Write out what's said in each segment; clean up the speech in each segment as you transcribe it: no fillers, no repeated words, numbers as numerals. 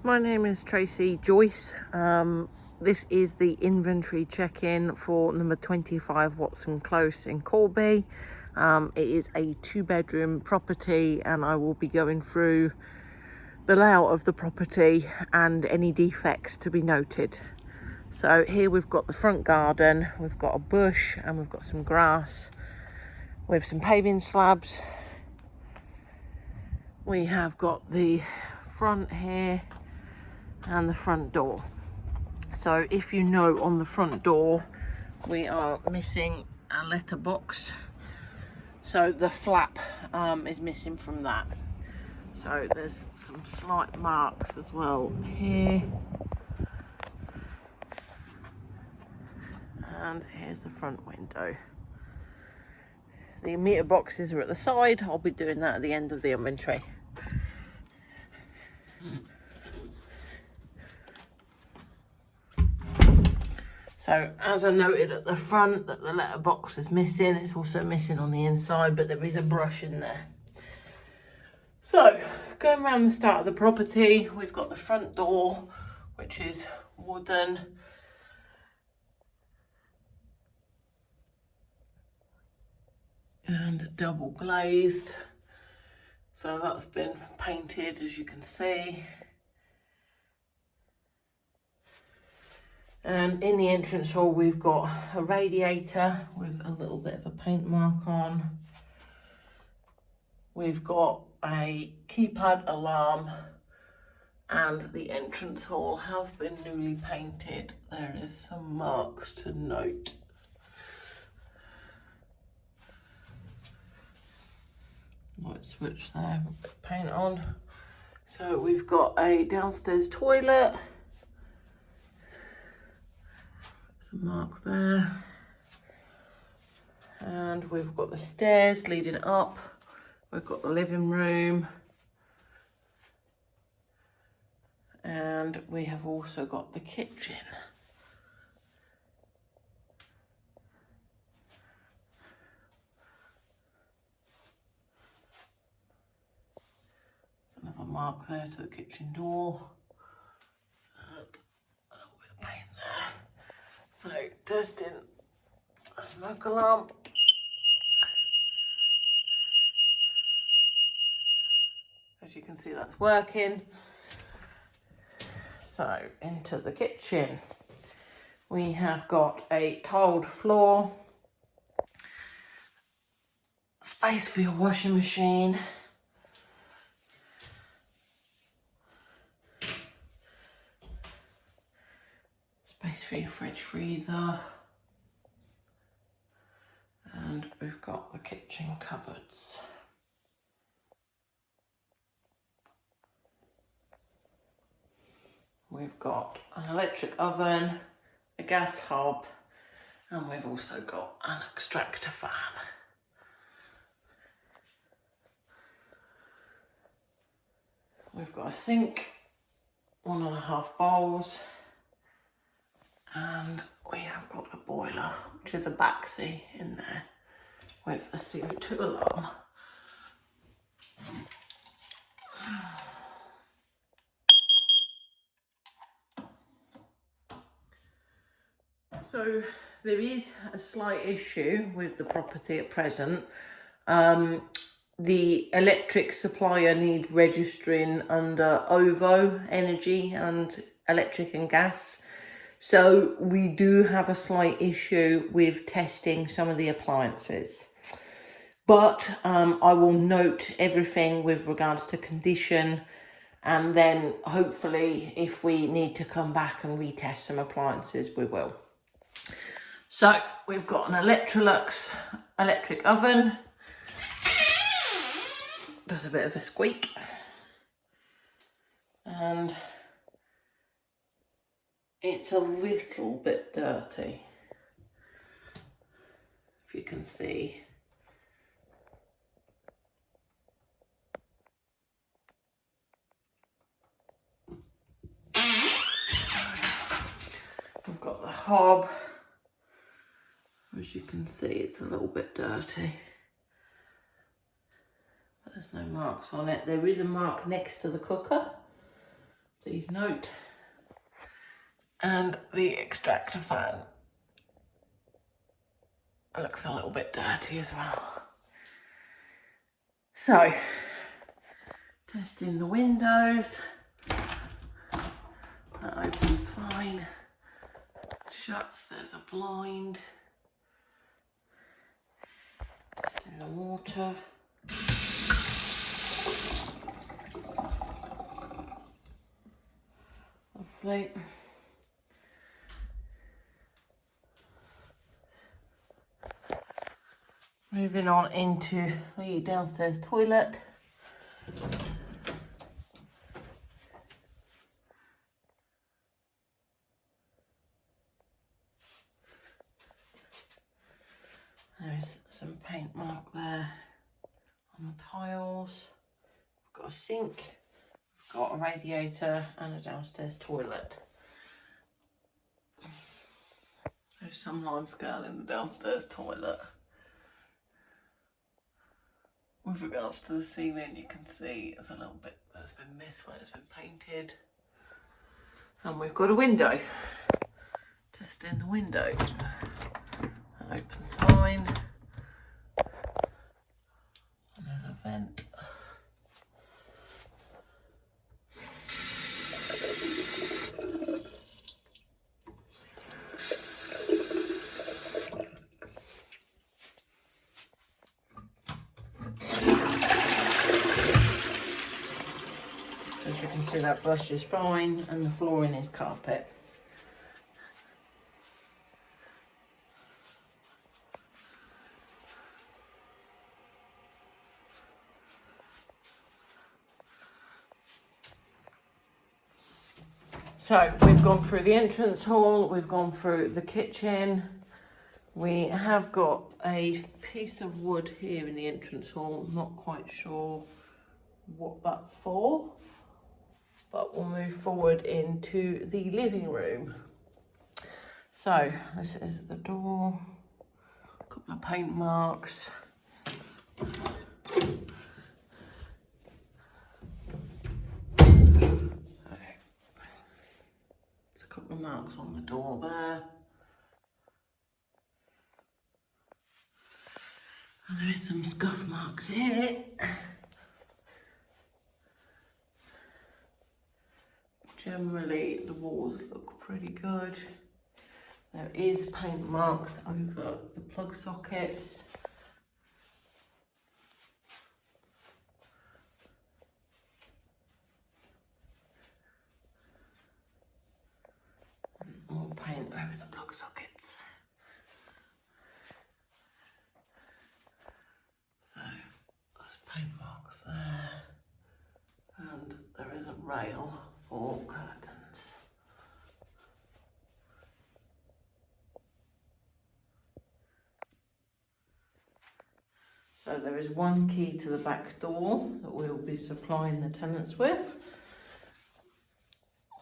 My name is Tracy Joyce. This is the inventory check-in for number 25 Watson Close in Corby. It is a 2-bedroom property and I will be going through the layout of the property and any defects to be noted. So here we've got the front garden, we've got a bush and we've got some grass with some paving slabs. We have got the front here and the front door. So if you know, on the front door we are missing a letterbox, so the flap is missing from that. So there's some slight marks as well here, and here's the front window. The meter boxes are at the side. I'll be doing that at the end of the inventory. So as I noted at the front that the letterbox is missing, it's also missing on the inside, but there is a brush in there. So going around the start of the property, we've got the front door, which is wooden. And double glazed. So that's been painted, as you can see. And in the entrance hall, we've got a radiator with a little bit of a paint mark on. We've got a keypad alarm, and the entrance hall has been newly painted. There is some marks to note. Light switch there, a bit of paint on. So we've got a downstairs toilet. Mark there, and we've got the stairs leading up. We've got the living room, and we have also got the kitchen. There's another mark there to the kitchen door, and a little bit of paint there. So testing the smoke alarm. As you can see, that's working. So into the kitchen. We have got a tiled floor, space for your washing machine, space for your fridge freezer, and we've got the kitchen cupboards. We've got an electric oven, a gas hob, and we've also got an extractor fan. We've got a sink, 1.5 bowls, and we have got the boiler, which is a Baxi in there with a CO2 alarm. So there is a slight issue with the property at present. The electric supplier need registering under OVO Energy and Electric and Gas. So we do have a slight issue with testing some of the appliances. But I will note everything with regards to condition, and then hopefully if we need to come back and retest some appliances, we will. So we've got an Electrolux electric oven. Does a bit of a squeak. And it's a little bit dirty, if you can see. We've got the hob. As you can see, it's a little bit dirty, but there's no marks on it. There is a mark next to the cooker, These note, and the extractor fan looks a little bit dirty as well. So, testing the windows. That opens fine. Shuts, there's a blind. Testing the water. Lovely. Moving on into the downstairs toilet. There's some paint mark there on the tiles. We've got a sink, we've got a radiator and a downstairs toilet. There's some limescale in the downstairs toilet. With regards to the ceiling, you can see there's a little bit that's been missed when it's been painted. And we've got a window. Testing the window. That opens fine. And there's a vent. As you can see, that brush is fine and the flooring is carpet. So we've gone through the entrance hall, we've gone through the kitchen. We have got a piece of wood here in the entrance hall, not quite sure what that's for. But we'll move forward into the living room. So this is the door, a couple of paint marks. Okay. There's a couple of marks on the door there. And there is some scuff marks here. Generally, the walls look pretty good. There is paint marks over the plug sockets. And more paint over the plug sockets. So, there's paint marks there. And there is a rail for curtains. So there is one key to the back door that we'll be supplying the tenants with.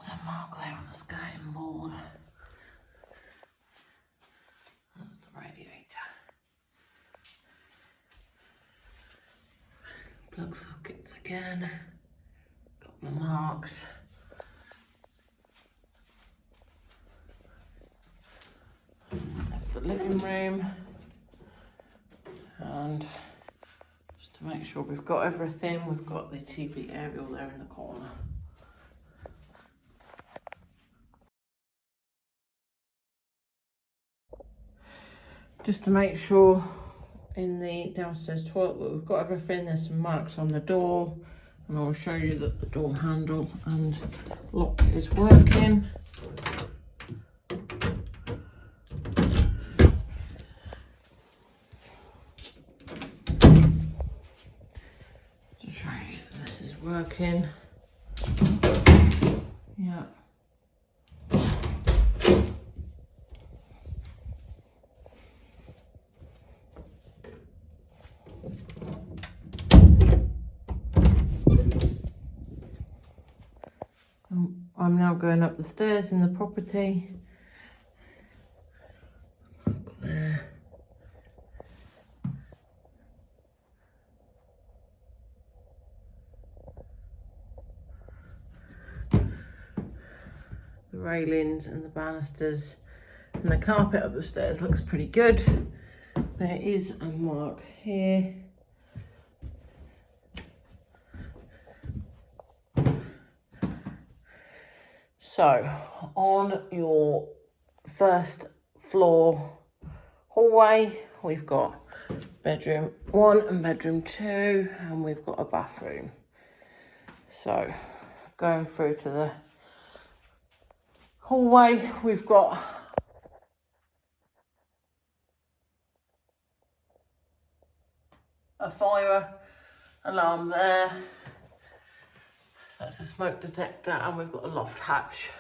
There's a mark there on the skirting board. That's the radiator. Plug sockets again. Couple of marks. That's the living room. And just to make sure we've got everything, we've got the TV aerial there in the corner. Just to make sure in the downstairs toilet that we've got everything, there's some marks on the door, and I'll show you that the door handle and lock is working. To show you that this is working. Yeah. I'm now going up the stairs in the property. Look there. railings and the banisters and the carpet up the stairs looks pretty good. There is a mark here. So on your first floor hallway, we've got bedroom 1 and bedroom 2, and we've got a bathroom. So going through to the hallway, we've got a fire alarm there. That's a smoke detector, and we've got a loft hatch.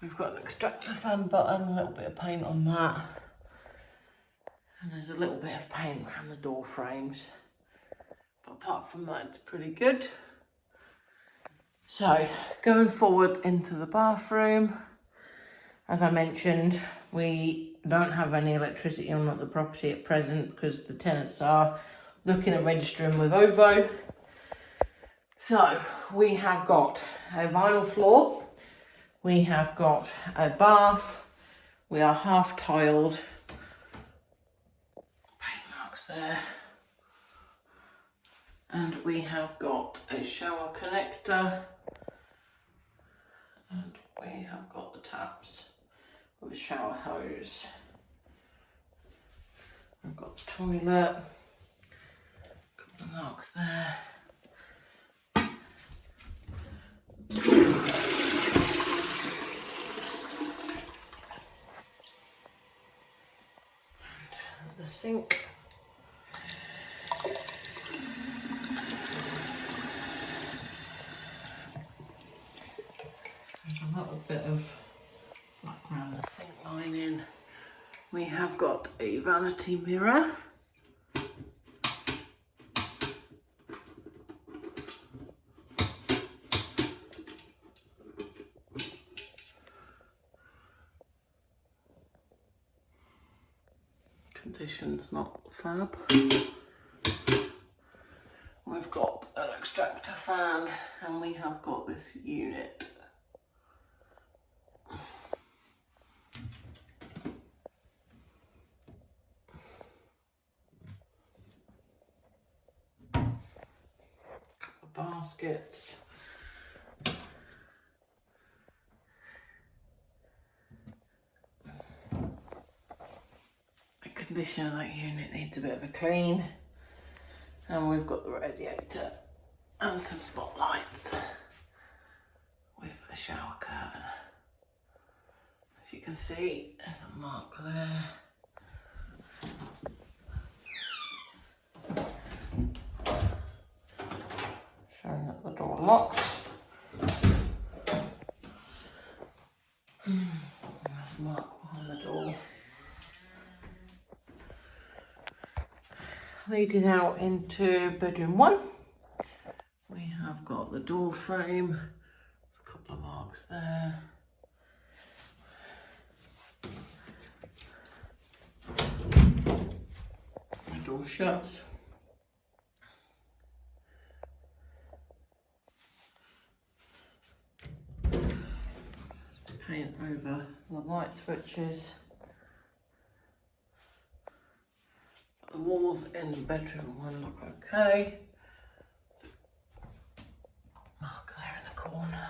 We've got an extractor fan button, a little bit of paint on that. And there's a little bit of paint around the door frames. But apart from that, it's pretty good. So, going forward into the bathroom, as I mentioned, we don't have any electricity on the property at present because the tenants are looking at registering with OVO. So, we have got a vinyl floor, we have got a bath, we are half tiled, paint marks there, and we have got a shower connector, and we have got the taps with a shower hose. We've got the toilet, a couple of marks there. And the sink. There's a little bit of black around the sink lining. We have got a vanity mirror. Condition's not fab. We've got an extractor fan, and we have got this unit. Couple of baskets. The condition of that unit needs a bit of a clean. And we've got the radiator and some spotlights with a shower curtain. As you can see, there's a mark there. Showing that the door locks. There's a mark behind the door. Leading out into bedroom 1, we have got the door frame. There's a couple of marks there. The door shuts. Paint over the light switches. The walls in bedroom 1 look okay. Mark there in the corner.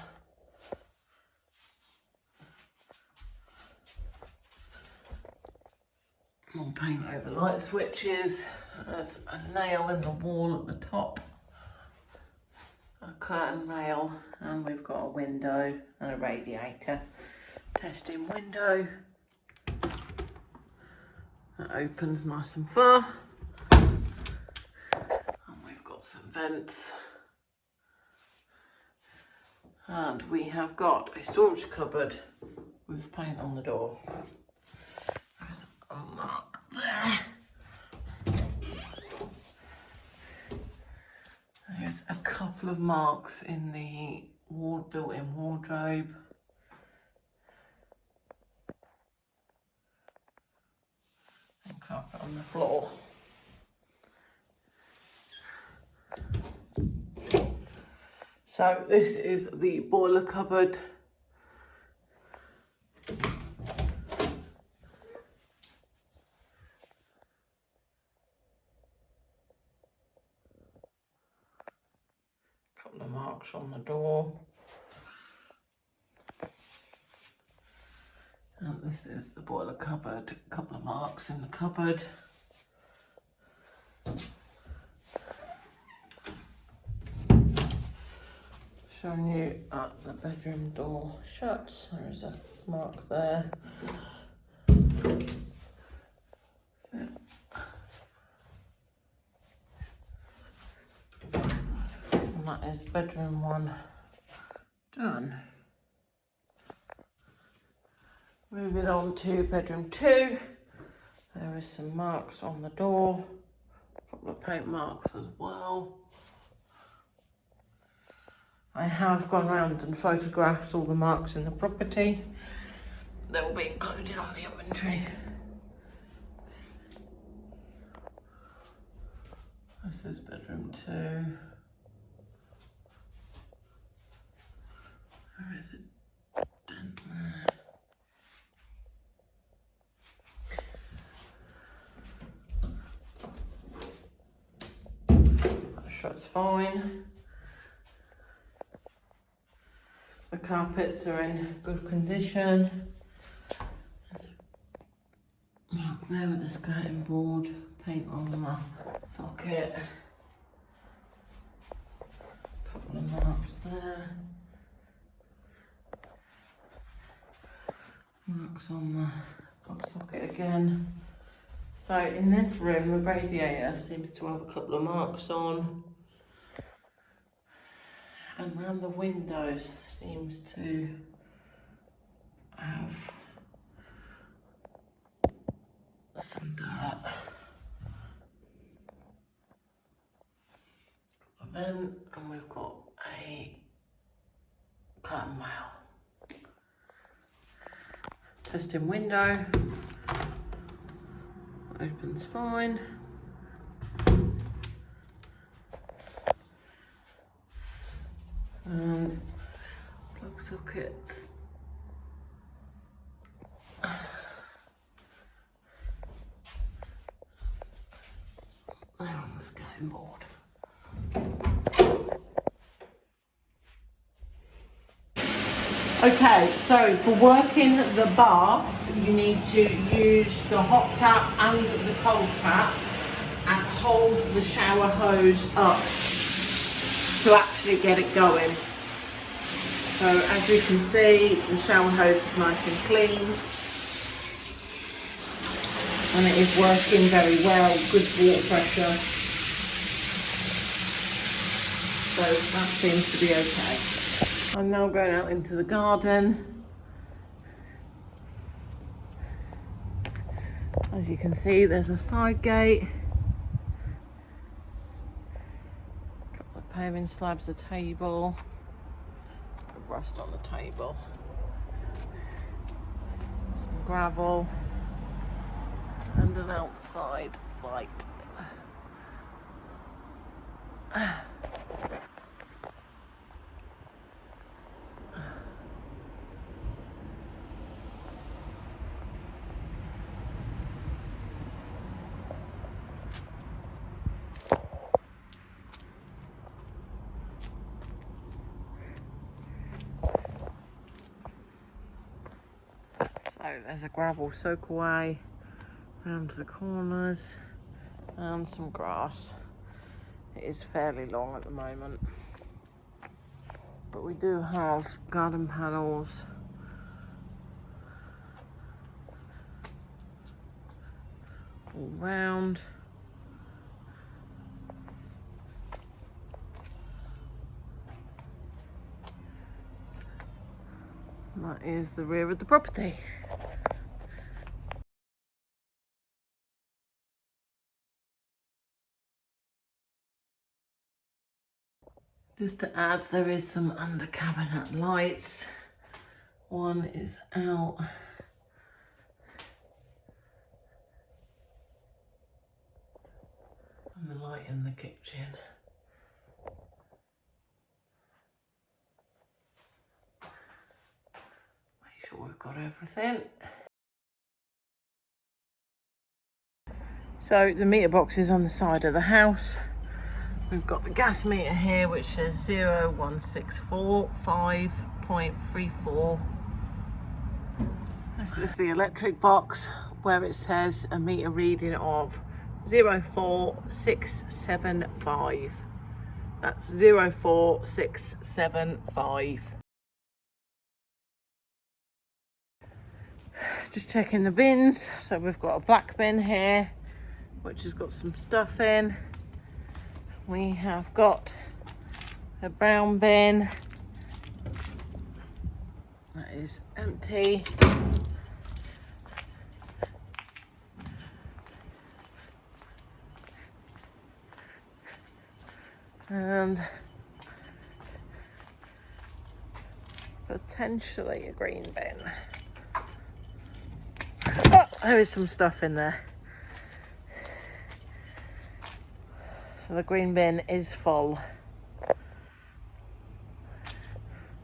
More paint over light switches. There's a nail in the wall at the top. A curtain rail, and we've got a window and a radiator. Testing window. That opens nice and far. And we've got some vents. And we have got a storage cupboard with paint on the door. There's a mark there. There's a couple of marks in the built-in wardrobe. And carpet on the floor. So this is the boiler cupboard. couple of marks on the door. And this is the boiler cupboard, a couple of marks in the cupboard. Showing you at the bedroom door shuts, there is a mark there. So, and that is bedroom 1 done. Moving on to bedroom 2, there is some marks on the door, a couple of paint marks as well. I have gone round and photographed all the marks in the property. They will be included on the inventory. This is bedroom 2. Where is it? Dent there. That shut's fine. The carpets are in good condition. There's a mark there with the skirting board, paint on the socket. A couple of marks there. Marks on the plug socket again. So in this room, the radiator seems to have a couple of marks on. And around the windows seems to have some dirt. A vent, and we've got a curtain rail. Testing window. Opens fine. And plug sockets. They're on the skirting board. Okay, so for working the bath, you need to use the hot tap and the cold tap and hold the shower hose up to actually get it going. So as you can see, the shower hose is nice and clean and it is working very well, good water pressure. So that seems to be okay. I'm now going out into the garden. As you can see, there's a side gate. Paving slabs, a table, rust on the table, some gravel, and an outside light. So there's a gravel soakaway around the corners and some grass. It is fairly long at the moment, but we do have garden panels all round. That is the rear of the property. Just to add, there is some under cabinet lights. One is out. And the light in the kitchen. Make sure we've got everything. So the meter box is on the side of the house. We've got the gas meter here which says 01645.34. This is the electric box where it says a meter reading of 04675. That's 04675. Just checking the bins. So we've got a black bin here which has got some stuff in. We have got a brown bin that is empty. And potentially a green bin. Oh, there is some stuff in there. So the green bin is full.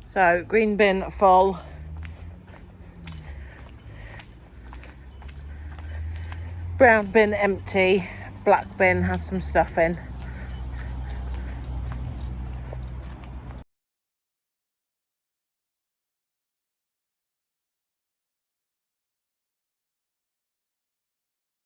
So green bin full. Brown bin empty. Black bin has some stuff in.